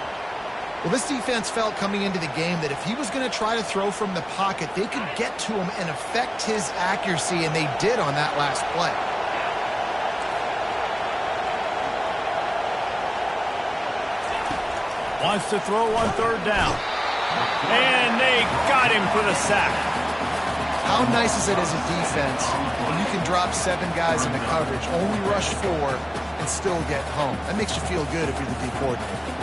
Speaker 3: Well, this defense felt coming into the game that if he was going to try to throw from the pocket, they could get to him and affect his accuracy, and they did on that last play.
Speaker 1: Wants to throw on 3rd down. And they got him for the sack.
Speaker 3: How nice is it as a defense when you can drop 7 guys into coverage, only rush 4, and still get home? That makes you feel good if you're the D coordinator.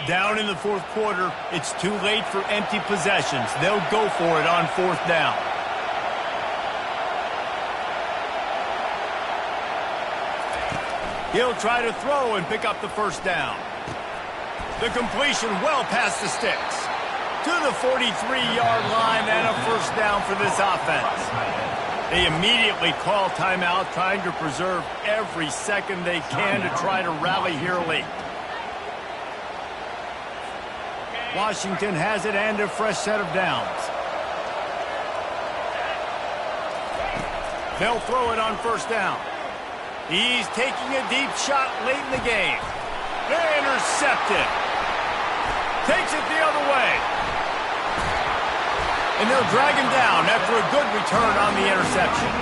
Speaker 1: Down in the fourth quarter, it's too late for empty possessions. They'll go for it on 4th down. He'll try to throw and pick up the 1st down. The completion well past the sticks. To the 43-yard line and a 1st down for this offense. They immediately call timeout, trying to preserve every second they can to try to rally here late. Washington has it and a fresh set of downs. They'll throw it on 1st down. He's taking a deep shot late in the game. Intercepted. Takes it the other way. And they'll drag him down after a good return on the interception.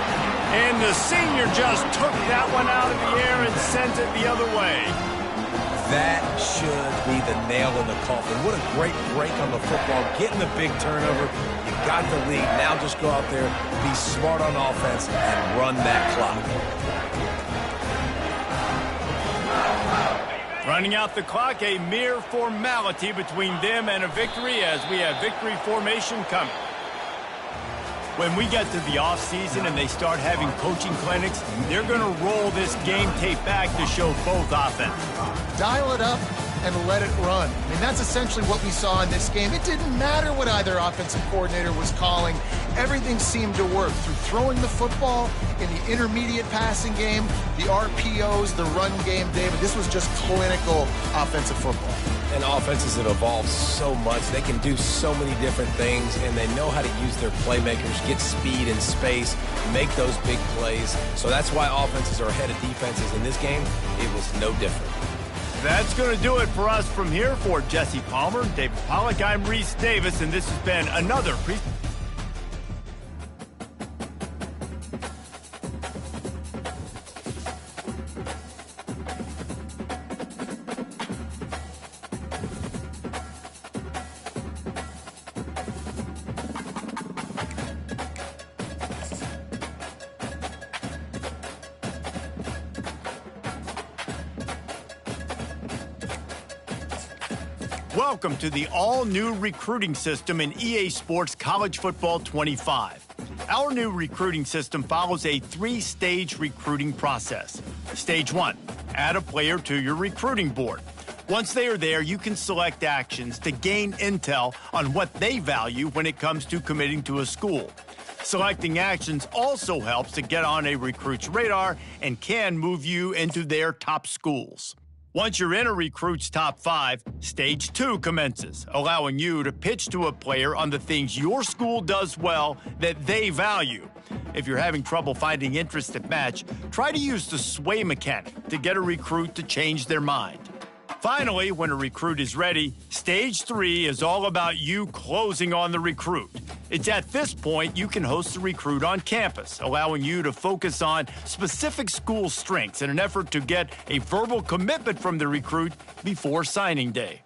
Speaker 1: And the senior just took that one out of the air and sent it the other way.
Speaker 2: That should be the nail in the coffin. What a great break on the football. Getting the big turnover. You got the lead. Now just go out there, be smart on offense, and run that clock.
Speaker 1: Running out the clock, a mere formality between them and a victory as we have victory formation coming. When we get to the offseason and they start having coaching clinics, they're going to roll this game tape back to show both offense.
Speaker 3: Dial it up and let it run. I mean, that's essentially what we saw in this game. It didn't matter what either offensive coordinator was calling. Everything seemed to work through throwing the football in the intermediate passing game, the RPOs, the run game, David. This was just clinical offensive football.
Speaker 2: And offenses have evolved so much. They can do so many different things, and they know how to use their playmakers, get speed and space, make those big plays. So that's why offenses are ahead of defenses. In this game, it was no different.
Speaker 1: That's going to do it for us from here. For Jesse Palmer, David Pollack, I'm Reese Davis, and this has been another presentation. Welcome to the all-new recruiting system in EA Sports College Football 25. Our new recruiting system follows a 3-stage recruiting process. Stage 1, add a player to your recruiting board. Once they are there, you can select actions to gain intel on what they value when it comes to committing to a school. Selecting actions also helps to get on a recruit's radar and can move you into their top schools. Once you're in a recruit's top 5, Stage 2 commences, allowing you to pitch to a player on the things your school does well that they value. If you're having trouble finding interest that match, try to use the sway mechanic to get a recruit to change their mind. Finally, when a recruit is ready, Stage 3 is all about you closing on the recruit. It's at this point you can host the recruit on campus, allowing you to focus on specific school strengths in an effort to get a verbal commitment from the recruit before signing day.